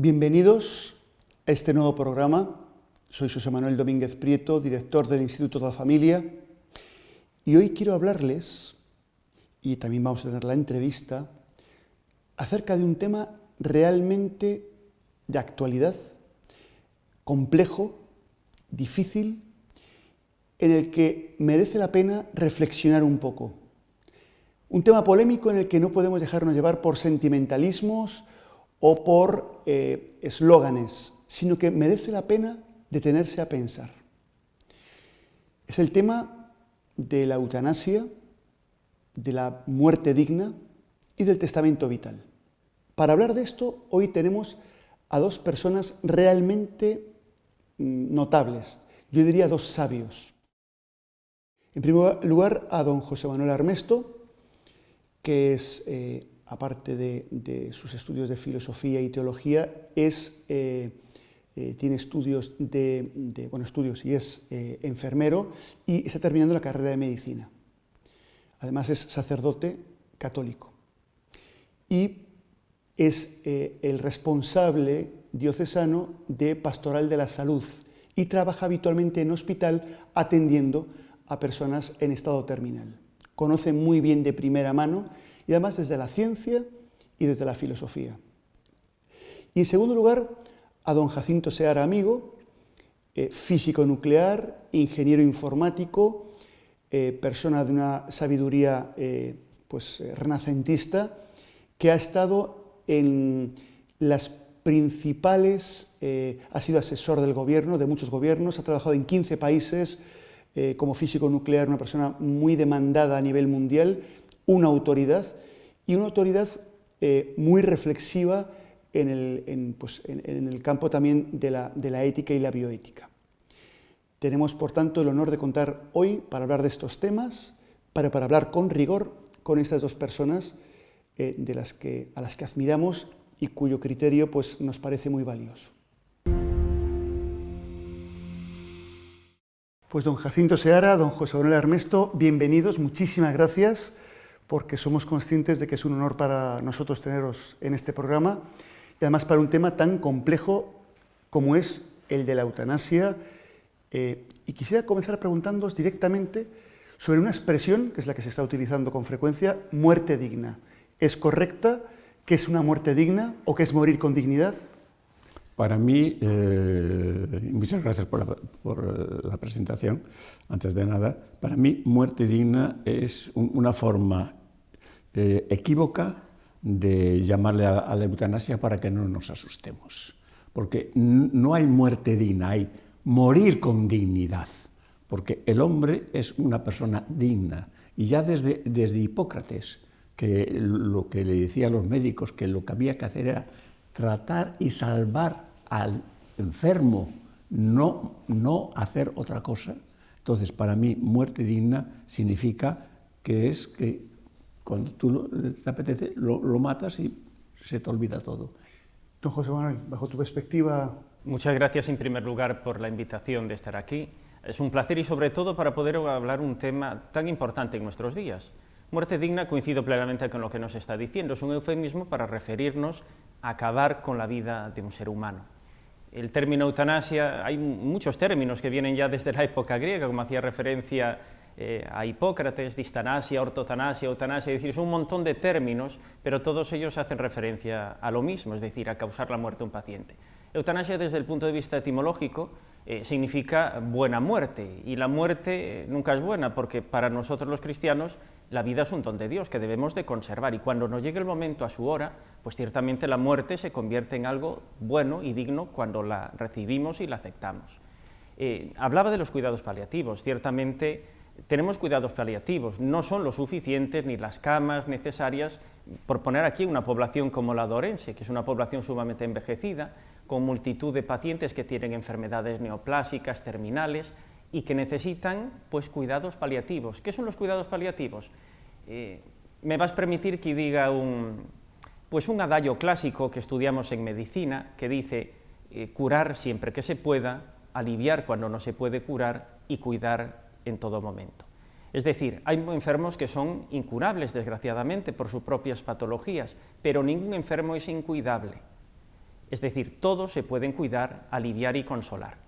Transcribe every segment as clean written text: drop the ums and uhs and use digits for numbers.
Bienvenidos a este nuevo programa. Soy José Manuel Domínguez Prieto, director del Instituto de la Familia, y hoy quiero hablarles, y también vamos a tener la entrevista, acerca de un tema realmente de actualidad, complejo, difícil, en el que merece la pena reflexionar un poco. Un tema polémico en el que no podemos dejarnos llevar por sentimentalismos o por eslóganes, sino que merece la pena detenerse a pensar. Es el tema de la eutanasia, de la muerte digna y del testamento vital. Para hablar de esto, hoy tenemos a dos personas realmente notables, yo diría dos sabios. En primer lugar, a don José Manuel Armesto, que es, aparte de sus estudios de filosofía y teología, tiene estudios y es enfermero y está terminando la carrera de medicina. Además es sacerdote católico y es el responsable diocesano de Pastoral de la Salud y trabaja habitualmente en hospital atendiendo a personas en estado terminal. Conoce muy bien de primera mano y además desde la ciencia y desde la filosofía. Y en segundo lugar, a don Jacinto Seara Amigo, físico nuclear, ingeniero informático, persona de una sabiduría renacentista, que ha estado en las principales, ha sido asesor del gobierno, de muchos gobiernos, ha trabajado en 15 países como físico nuclear, una persona muy demandada a nivel mundial, una autoridad muy reflexiva en el campo también de la ética y la bioética. Tenemos, por tanto, el honor de contar hoy para hablar de estos temas, para hablar con rigor con estas dos personas a las que admiramos y cuyo criterio nos parece muy valioso. Pues don Jacinto Seara, don José Manuel Armesto, bienvenidos, muchísimas gracias, porque somos conscientes de que es un honor para nosotros teneros en este programa, y además para un tema tan complejo como es el de la eutanasia. Y quisiera comenzar preguntándoos directamente sobre una expresión, que es la que se está utilizando con frecuencia, muerte digna. ¿Es correcta? ¿Qué es una muerte digna? ¿O qué es morir con dignidad? Para mí, muchas gracias por la presentación, antes de nada, para mí muerte digna es una forma equívoca de llamarle a la eutanasia para que no nos asustemos, porque no hay muerte digna, hay morir con dignidad, porque el hombre es una persona digna, y ya desde Hipócrates, que lo que le decía a los médicos, que lo que había que hacer era tratar y salvar al enfermo, no hacer otra cosa. Entonces, para mí, muerte digna significa que cuando tú te apetece, lo matas y se te olvida todo. Don José Manuel, bajo tu perspectiva... Muchas gracias en primer lugar por la invitación de estar aquí. Es un placer y sobre todo para poder hablar un tema tan importante en nuestros días. Muerte digna, coincido plenamente con lo que nos está diciendo, es un eufemismo para referirnos a acabar con la vida de un ser humano. El término eutanasia, hay muchos términos que vienen ya desde la época griega, como hacía referencia a Hipócrates, distanasia, ortotanasia, eutanasia, es decir, son un montón de términos, pero todos ellos hacen referencia a lo mismo, es decir, a causar la muerte a un paciente. Eutanasia, desde el punto de vista etimológico, significa buena muerte, y la muerte nunca es buena, porque para nosotros los cristianos la vida es un don de Dios que debemos de conservar, y cuando nos llegue el momento a su hora, pues ciertamente la muerte se convierte en algo bueno y digno cuando la recibimos y la aceptamos. Hablaba de los cuidados paliativos. Ciertamente tenemos cuidados paliativos, no son lo suficientes ni las camas necesarias, por poner aquí una población como la de Orense, que es una población sumamente envejecida, con multitud de pacientes que tienen enfermedades neoplásicas, terminales, y que necesitan cuidados paliativos. ¿Qué son los cuidados paliativos? Me vas a permitir que diga un adagio clásico que estudiamos en medicina, que dice curar siempre que se pueda, aliviar cuando no se puede curar y cuidar en todo momento. Es decir, hay enfermos que son incurables, desgraciadamente, por sus propias patologías, pero ningún enfermo es incuidable. Es decir, todos se pueden cuidar, aliviar y consolar.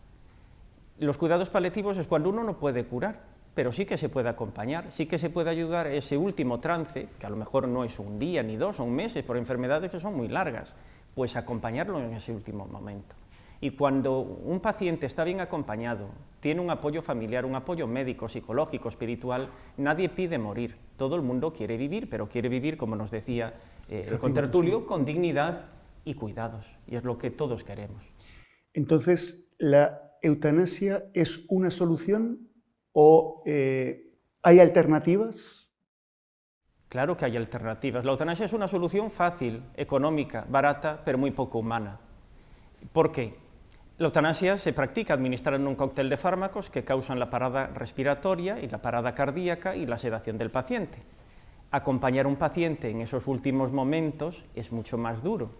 Los cuidados paliativos es cuando uno no puede curar, pero sí que se puede acompañar, sí que se puede ayudar a ese último trance, que a lo mejor no es un día ni dos, son meses, por enfermedades que son muy largas, pues acompañarlo en ese último momento. Y cuando un paciente está bien acompañado, tiene un apoyo familiar, un apoyo médico, psicológico, espiritual, nadie pide morir. Todo el mundo quiere vivir, pero quiere vivir, como nos decía el contertulio, con dignidad y cuidados. Y es lo que todos queremos. Entonces, ¿la eutanasia es una solución o hay alternativas? Claro que hay alternativas. La eutanasia es una solución fácil, económica, barata, pero muy poco humana. ¿Por qué? La eutanasia se practica administrando un cóctel de fármacos que causan la parada respiratoria y la parada cardíaca y la sedación del paciente. Acompañar a un paciente en esos últimos momentos es mucho más duro,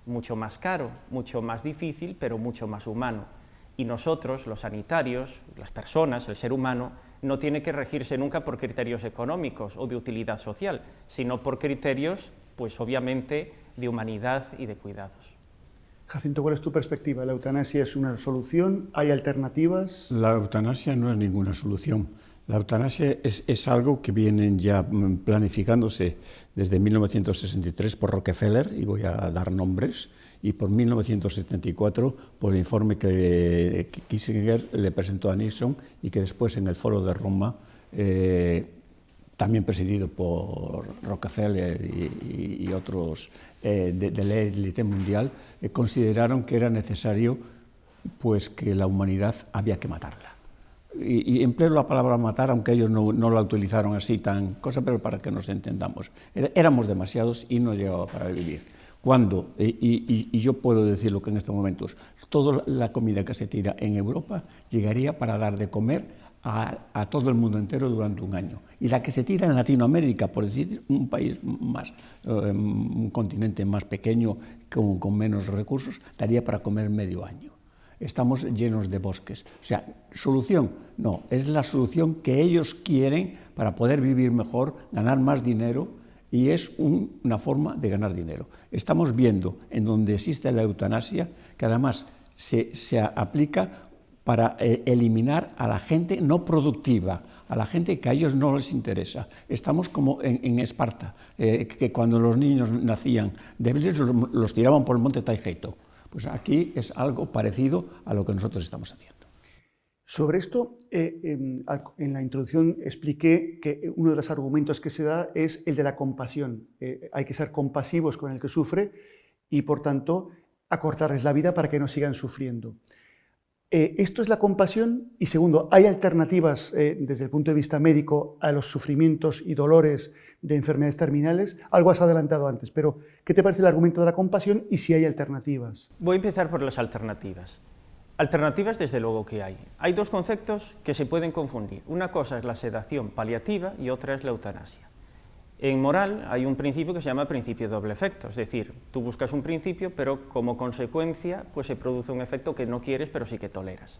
mucho más caro, mucho más difícil, pero mucho más humano. Y nosotros, los sanitarios, las personas, el ser humano, no tiene que regirse nunca por criterios económicos o de utilidad social, sino por criterios, pues obviamente, de humanidad y de cuidados. Jacinto, ¿cuál es tu perspectiva? ¿La eutanasia es una solución? ¿Hay alternativas? La eutanasia no es ninguna solución. La eutanasia es algo que vienen ya planificándose desde 1963 por Rockefeller, y voy a dar nombres, y por 1974 por el informe que Kissinger le presentó a Nixon y que después en el Foro de Roma, también presidido por Rockefeller y otros de la élite mundial, consideraron que era necesario pues, que la humanidad había que matarla. Y empleo la palabra matar, aunque ellos no la utilizaron así tan cosa, pero para que nos entendamos. Éramos demasiados y no llegaba para vivir. Cuando, y yo puedo decirlo que en estos momentos, toda la comida que se tira en Europa llegaría para dar de comer a todo el mundo entero durante un año. Y la que se tira en Latinoamérica, por decir un país más, un continente más pequeño, con menos recursos, daría para comer medio año. Estamos llenos de bosques. O sea, solución, no, es la solución que ellos quieren para poder vivir mejor, ganar más dinero, y es una forma de ganar dinero. Estamos viendo en donde existe la eutanasia, que además se aplica para eliminar a la gente no productiva, a la gente que a ellos no les interesa. Estamos como en Esparta, que cuando los niños nacían débiles los tiraban por el monte Taygeto. Pues aquí es algo parecido a lo que nosotros estamos haciendo. Sobre esto, en la introducción expliqué que uno de los argumentos que se da es el de la compasión. Hay que ser compasivos con el que sufre y, por tanto, acortarles la vida para que no sigan sufriendo. Esto es la compasión y, segundo, ¿hay alternativas desde el punto de vista médico a los sufrimientos y dolores de enfermedades terminales? Algo has adelantado antes, pero ¿qué te parece el argumento de la compasión y si hay alternativas? Voy a empezar por las alternativas. Alternativas, desde luego que hay. Hay dos conceptos que se pueden confundir. Una cosa es la sedación paliativa y otra es la eutanasia. En moral hay un principio que se llama principio de doble efecto, es decir, tú buscas un principio, pero como consecuencia pues se produce un efecto que no quieres, pero sí que toleras.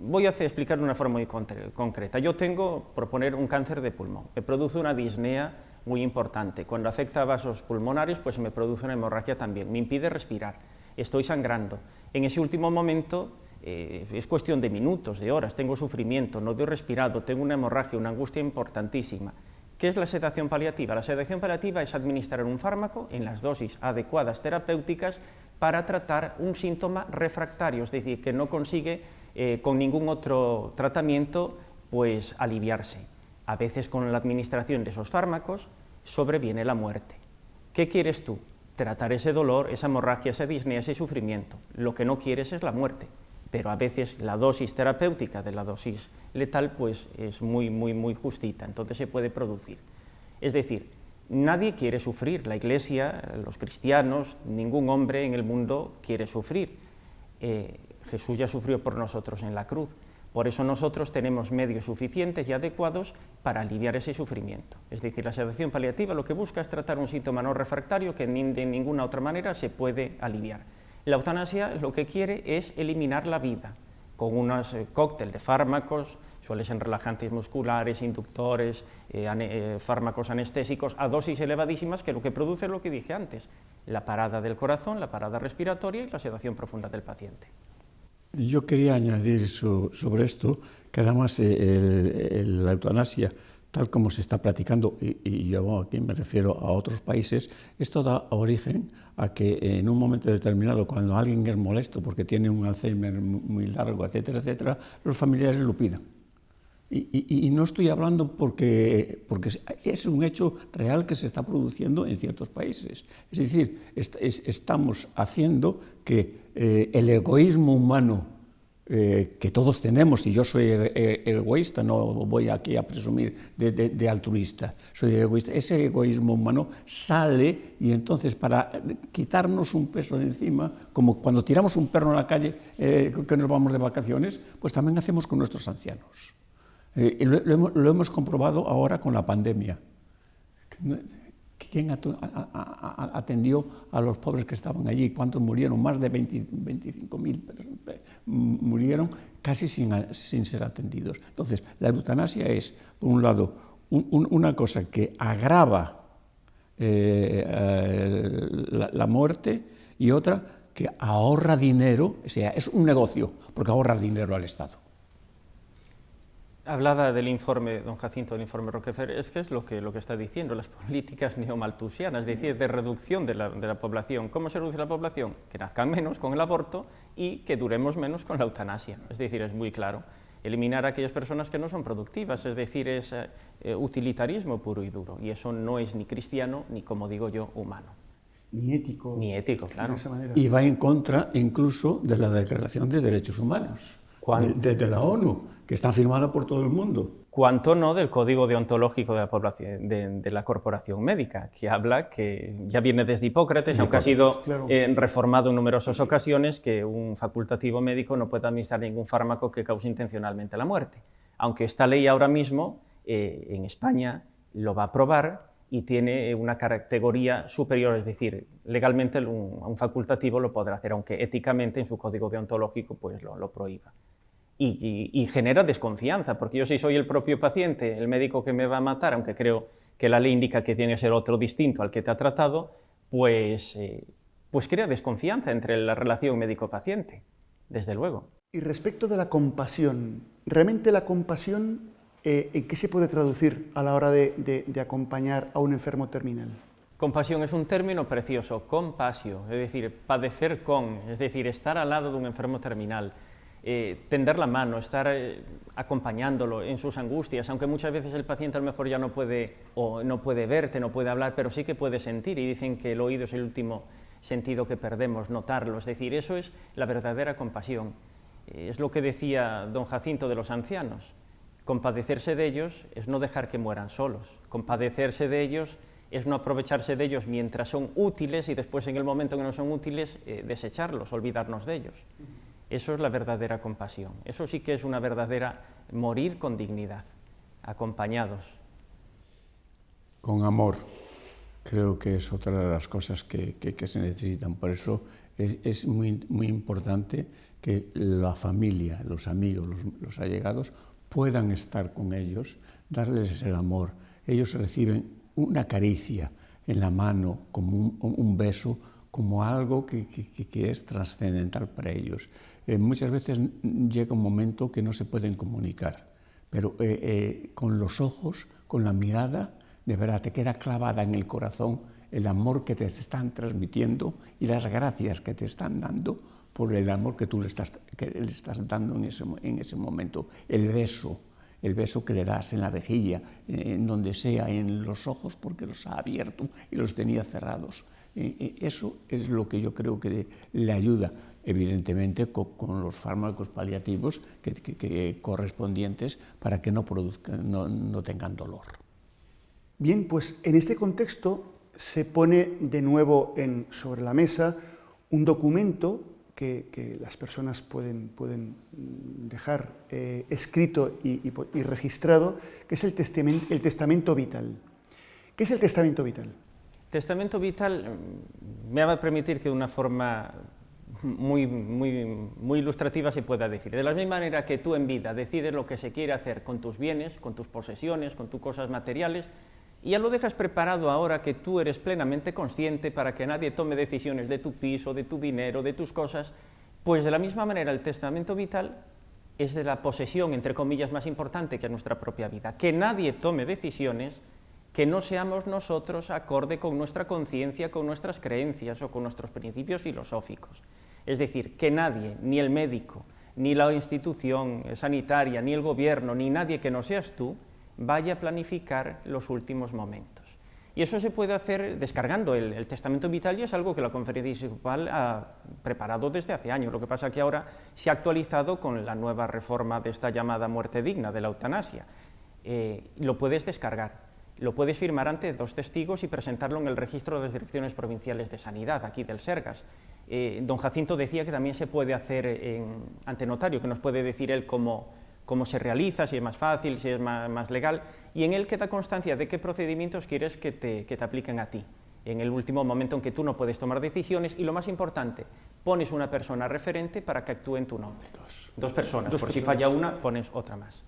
Voy a explicar de una forma muy concreta. Yo tengo, por poner, un cáncer de pulmón, me produce una disnea muy importante. Cuando afecta a vasos pulmonares, pues me produce una hemorragia también, me impide respirar, estoy sangrando. En ese último momento es cuestión de minutos, de horas, tengo sufrimiento, no doy respirado, tengo una hemorragia, una angustia importantísima. ¿Qué es la sedación paliativa? La sedación paliativa es administrar un fármaco en las dosis adecuadas terapéuticas para tratar un síntoma refractario, es decir, que no consigue con ningún otro tratamiento pues, aliviarse. A veces con la administración de esos fármacos sobreviene la muerte. ¿Qué quieres tú? Tratar ese dolor, esa hemorragia, esa disnea, ese sufrimiento. Lo que no quieres es la muerte, pero a veces la dosis terapéutica de la dosis letal pues es muy justita, entonces se puede producir. Es decir, nadie quiere sufrir, la Iglesia, los cristianos, ningún hombre en el mundo quiere sufrir. Jesús ya sufrió por nosotros en la cruz, por eso nosotros tenemos medios suficientes y adecuados para aliviar ese sufrimiento. Es decir, la sedación paliativa lo que busca es tratar un síntoma no refractario que de ninguna otra manera se puede aliviar. La eutanasia lo que quiere es eliminar la vida, con unos cóctel de fármacos Suelen ser relajantes musculares, inductores, fármacos anestésicos a dosis elevadísimas, que lo que produce es lo que dije antes, la parada del corazón, la parada respiratoria y la sedación profunda del paciente. Yo quería añadir sobre esto que además la eutanasia, tal como se está practicando, y yo aquí me refiero a otros países, esto da origen a que en un momento determinado, cuando alguien es molesto porque tiene un Alzheimer muy largo, etcétera, etcétera, los familiares lo pidan. Y no estoy hablando porque es un hecho real que se está produciendo en ciertos países. Es decir, estamos haciendo que el egoísmo humano que todos tenemos, y yo soy egoísta, no voy aquí a presumir de altruista, soy egoísta, ese egoísmo humano sale y entonces para quitarnos un peso de encima, como cuando tiramos un perro en la calle que nos vamos de vacaciones, pues también hacemos con nuestros ancianos. Lo hemos comprobado ahora con la pandemia. ¿Quién atendió a los pobres que estaban allí? ¿Cuántos murieron? Más de 25.000 personas murieron casi sin ser atendidos. Entonces, la eutanasia es, por un lado, una cosa que agrava la muerte y otra que ahorra dinero, o sea, es un negocio, porque ahorra dinero al Estado. Hablaba del informe, don Jacinto, del informe Rockefeller, es que es lo que está diciendo, las políticas neomalthusianas, es decir, de reducción de la población. ¿Cómo se reduce la población? Que nazcan menos con el aborto y que duremos menos con la eutanasia. Es decir, es muy claro. Eliminar a aquellas personas que no son productivas, es decir, es utilitarismo puro y duro. Y eso no es ni cristiano, ni, como digo yo, humano. Ni ético. Ni ético, claro. De esa manera. Y va en contra incluso de la Declaración de Derechos Humanos, de la ONU, que está firmada por todo el mundo. Cuanto no del Código Deontológico de la población, de la Corporación Médica, que habla, que ya viene desde Hipócrates, aunque ha sido reformado en numerosas ocasiones, que un facultativo médico no puede administrar ningún fármaco que cause intencionalmente la muerte. Aunque esta ley ahora mismo en España lo va a aprobar y tiene una categoría superior, es decir, legalmente un facultativo lo podrá hacer, aunque éticamente en su código deontológico pues lo prohíba. Y genera desconfianza, porque yo si soy el propio paciente, el médico que me va a matar, aunque creo que la ley indica que tiene que ser otro distinto al que te ha tratado, pues crea desconfianza entre la relación médico-paciente, desde luego. Y respecto de la compasión, ¿realmente la compasión en qué se puede traducir a la hora de acompañar a un enfermo terminal? Compasión es un término precioso, compasio, es decir, padecer con, es decir, estar al lado de un enfermo terminal, tender la mano, estar acompañándolo en sus angustias, aunque muchas veces el paciente a lo mejor ya no puede verte, no puede hablar, pero sí que puede sentir, y dicen que el oído es el último sentido que perdemos, notarlo, es decir, eso es la verdadera compasión. Es lo que decía don Jacinto de los ancianos, compadecerse de ellos es no dejar que mueran solos, compadecerse de ellos es no aprovecharse de ellos mientras son útiles y después en el momento en que no son útiles desecharlos, olvidarnos de ellos. Eso es la verdadera compasión, eso sí que es una verdadera morir con dignidad, acompañados. Con amor, creo que es otra de las cosas que se necesitan, por eso es muy importante que la familia, los amigos, los allegados puedan estar con ellos, darles el amor. Ellos reciben una caricia en la mano, como un beso, como algo que es trascendental para ellos. Muchas veces llega un momento que no se pueden comunicar, pero con los ojos, con la mirada, de verdad te queda clavada en el corazón el amor que te están transmitiendo y las gracias que te están dando por el amor que tú le estás dando en ese momento. El beso que le das en la mejilla, en donde sea, en los ojos, porque los ha abierto y los tenía cerrados. Eso es lo que yo creo que le ayuda, evidentemente con los fármacos paliativos correspondientes para que no tengan dolor. Bien, pues en este contexto se pone de nuevo sobre la mesa un documento que las personas pueden dejar escrito y registrado, que es el testamento vital. ¿Qué es el testamento vital? Testamento vital me va a permitir que de una forma muy ilustrativa se pueda decir. De la misma manera que tú en vida decides lo que se quiere hacer con tus bienes, con tus posesiones, con tus cosas materiales, y ya lo dejas preparado ahora que tú eres plenamente consciente para que nadie tome decisiones de tu piso, de tu dinero, de tus cosas, pues de la misma manera el testamento vital es de la posesión, entre comillas, más importante que nuestra propia vida. Que nadie tome decisiones que no seamos nosotros acorde con nuestra conciencia, con nuestras creencias o con nuestros principios filosóficos. Es decir, que nadie, ni el médico, ni la institución sanitaria, ni el gobierno, ni nadie que no seas tú, vaya a planificar los últimos momentos. Y eso se puede hacer descargando el testamento vital, y es algo que la Conferencia Episcopal ha preparado desde hace años. Lo que pasa es que ahora se ha actualizado con la nueva reforma de esta llamada muerte digna, de la eutanasia. Lo puedes descargar, lo puedes firmar ante 2 testigos y presentarlo en el registro de las direcciones provinciales de sanidad, aquí del Sergas. Don Jacinto decía que también se puede hacer ante notario, que nos puede decir él cómo se realiza, si es más fácil, si es más legal, y en él queda constancia de qué procedimientos quieres que te apliquen a ti, en el último momento en que tú no puedes tomar decisiones, y lo más importante, pones una persona referente para que actúe en tu nombre. Dos personas, por si falla una, pones otra más.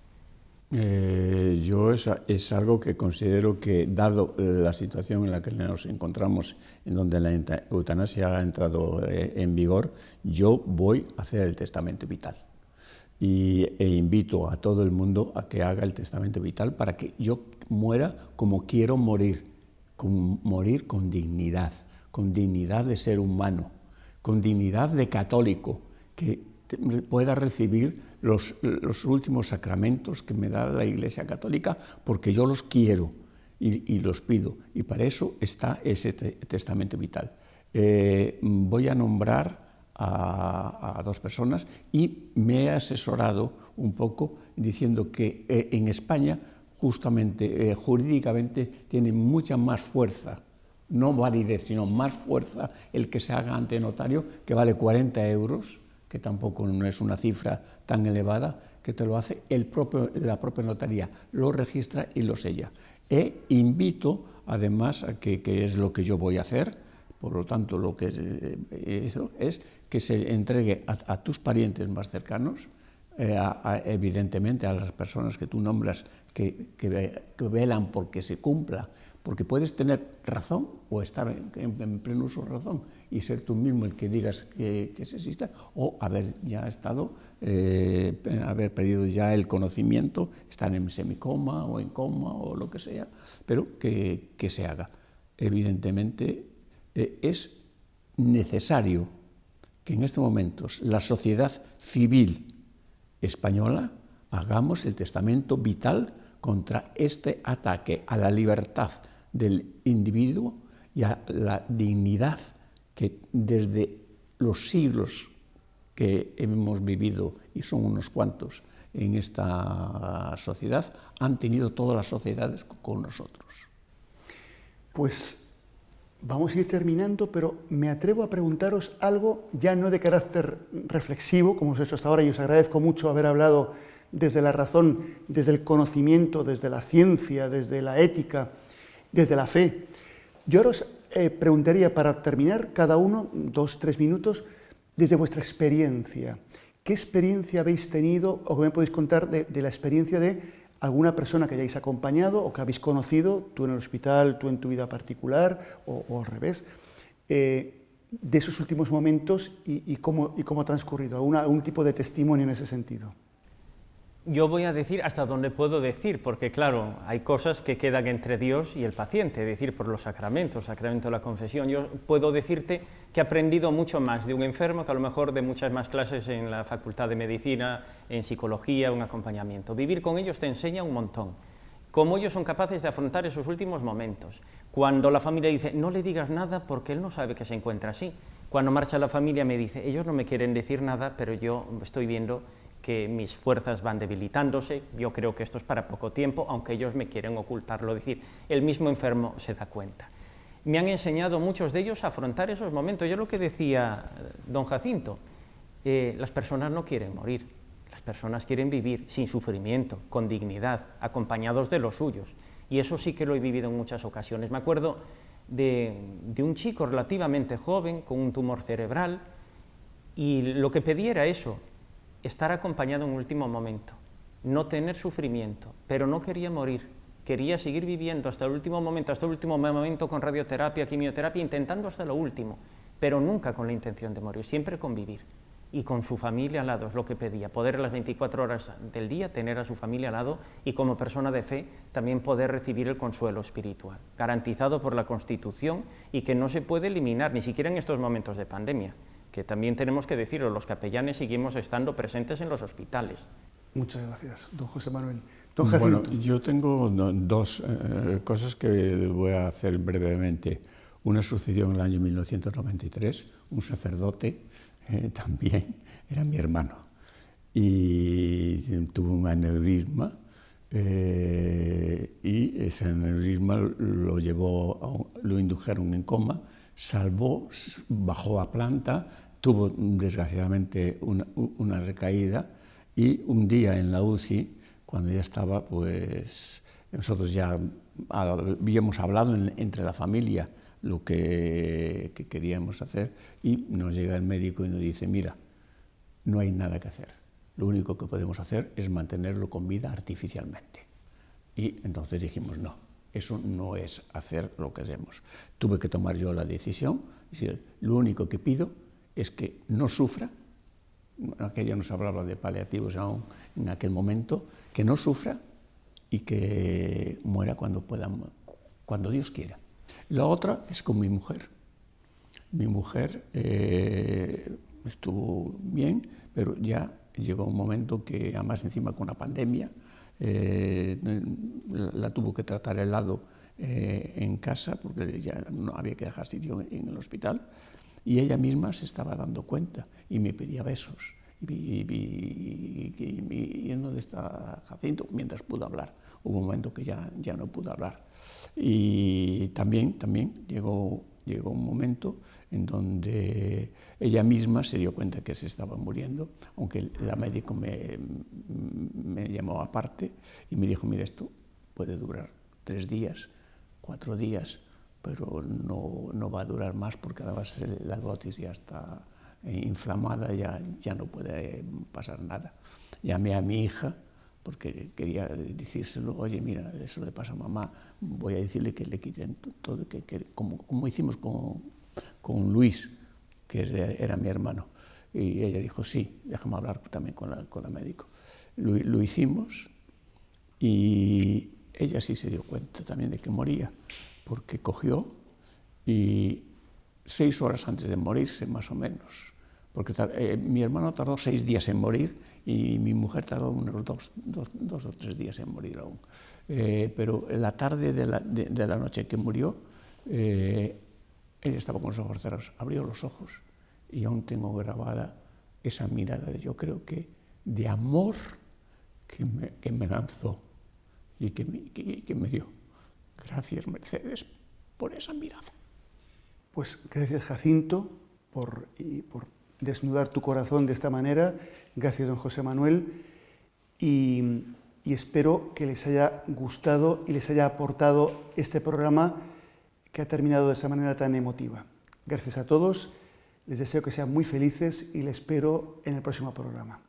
Yo es algo que considero que, dado la situación en la que nos encontramos, en donde la eutanasia ha entrado en vigor, yo voy a hacer el testamento vital. E invito a todo el mundo a que haga el testamento vital para que yo muera como quiero morir con dignidad de ser humano, con dignidad de católico, que pueda recibir los últimos sacramentos que me da la Iglesia Católica, porque yo los quiero y los pido, y para eso está ese testamento vital. Voy a nombrar a 2 personas, y me he asesorado un poco diciendo que en España justamente jurídicamente tiene mucha más fuerza, no validez, sino más fuerza el que se haga ante notario, que vale 40 euros, que tampoco no es una cifra tan elevada, que te lo hace la propia notaría, lo registra y lo sella. E invito además a que es lo que yo voy a hacer. Por lo tanto, lo que eso es que se entregue a tus parientes más cercanos, evidentemente a las personas que tú nombras que velan porque se cumpla, porque puedes tener razón o estar en pleno uso de razón y ser tú mismo el que digas que se exista, o haber ya estado, haber perdido ya el conocimiento, estar en semicoma o en coma o lo que sea, pero que se haga. Evidentemente, es necesario que en estos momentos la sociedad civil española hagamos el testamento vital contra este ataque a la libertad del individuo y a la dignidad que desde los siglos que hemos vivido, y son unos cuantos en esta sociedad, han tenido todas las sociedades con nosotros. Pues vamos a ir terminando, pero me atrevo a preguntaros algo ya no de carácter reflexivo, como os he hecho hasta ahora, y os agradezco mucho haber hablado desde la razón, desde el conocimiento, desde la ciencia, desde la ética, desde la fe. Yo ahora os preguntaría, para terminar, cada uno, 2-3 minutos, desde vuestra experiencia. ¿Qué experiencia habéis tenido, o que me podéis contar de la experiencia de alguna persona que hayáis acompañado o que habéis conocido, tú en el hospital, tú en tu vida particular, o al revés, de esos últimos momentos y cómo ha transcurrido? ¿Algún tipo de testimonio en ese sentido? Yo voy a decir hasta donde puedo decir, porque claro, hay cosas que quedan entre Dios y el paciente, es decir, por los sacramentos, el sacramento de la confesión. Yo puedo decirte que he aprendido mucho más de un enfermo que a lo mejor de muchas más clases en la Facultad de Medicina, en Psicología, un acompañamiento. Vivir con ellos te enseña un montón, cómo ellos son capaces de afrontar esos últimos momentos. Cuando la familia dice, no le digas nada porque él no sabe que se encuentra así. Cuando marcha la familia me dice, ellos no me quieren decir nada, pero yo estoy viendo que mis fuerzas van debilitándose, yo creo que esto es para poco tiempo, aunque ellos me quieren ocultarlo, es decir, el mismo enfermo se da cuenta. Me han enseñado muchos de ellos a afrontar esos momentos. Yo lo que decía don Jacinto, las personas no quieren morir, las personas quieren vivir sin sufrimiento, con dignidad, acompañados de los suyos, y eso sí que lo he vivido en muchas ocasiones. Me acuerdo de un chico relativamente joven con un tumor cerebral, Y lo que pedía era eso, estar acompañado en un último momento, no tener sufrimiento, pero no quería morir, quería seguir viviendo hasta el último momento con radioterapia, quimioterapia, intentando hasta lo último, pero nunca con la intención de morir, siempre convivir. Y con su familia al lado, es lo que pedía, poder las 24 horas del día tener a su familia al lado y como persona de fe también poder recibir el consuelo espiritual, garantizado por la Constitución y que no se puede eliminar, ni siquiera en estos momentos de pandemia, que también tenemos que decirlo, los capellanes seguimos estando presentes en los hospitales. Muchas gracias, don José Manuel. Don Jacinto. Bueno, yo tengo dos cosas que voy a hacer brevemente. Una sucedió en el año 1993, un sacerdote también era mi hermano y tuvo un aneurisma y ese aneurisma lo indujeron en coma, salvó, bajó a planta, tuvo desgraciadamente una recaída y un día en la UCI, cuando ya estaba, pues nosotros ya habíamos hablado entre la familia lo que queríamos hacer y nos llega el médico y nos dice, mira, no hay nada que hacer, lo único que podemos hacer es mantenerlo con vida artificialmente. Y entonces dijimos, no, eso no es hacer lo que hacemos. Tuve que tomar yo la decisión, es decir, lo único que pido es que no sufra, aquella nos hablaba de paliativos aún en aquel momento, que no sufra y que muera cuando pueda, cuando Dios quiera. La otra es con mi mujer. Mi mujer estuvo bien, pero ya llegó un momento que, además encima con la pandemia, la tuvo que tratar al lado en casa, porque ya no había que dejar sitio en el hospital, y ella misma se estaba dando cuenta y me pedía besos. ¿Y dónde está Jacinto? Mientras pudo hablar. Hubo un momento que ya no pudo hablar. Y también llegó un momento en donde ella misma se dio cuenta que se estaba muriendo, aunque la médico me llamó aparte y me dijo, mira, esto puede durar 3 días, 4 días, pero no va a durar más porque además la glotis ya está inflamada, ya no puede pasar nada. Llamé a mi hija porque quería decírselo, oye, mira, eso le pasa a mamá, voy a decirle que le quiten todo, como hicimos con Luis, que era mi hermano. Y ella dijo, sí, déjame hablar también con la médico. Lo hicimos y ella sí se dio cuenta también de que moría, porque cogió y 6 horas antes de morirse, más o menos, porque mi hermano tardó 6 días en morir y mi mujer tardó unos 2 o 3 días en morir aún. Pero en la tarde de la noche que murió, ella estaba con los ojos cerrados, abrió los ojos y aún tengo grabada esa mirada, yo creo que de amor que me lanzó y que me dio. Gracias, Mercedes, por esa mirada. Pues gracias, Jacinto, por desnudar tu corazón de esta manera. Gracias, don José Manuel. Y espero que les haya gustado y les haya aportado este programa que ha terminado de esa manera tan emotiva. Gracias a todos. Les deseo que sean muy felices y les espero en el próximo programa.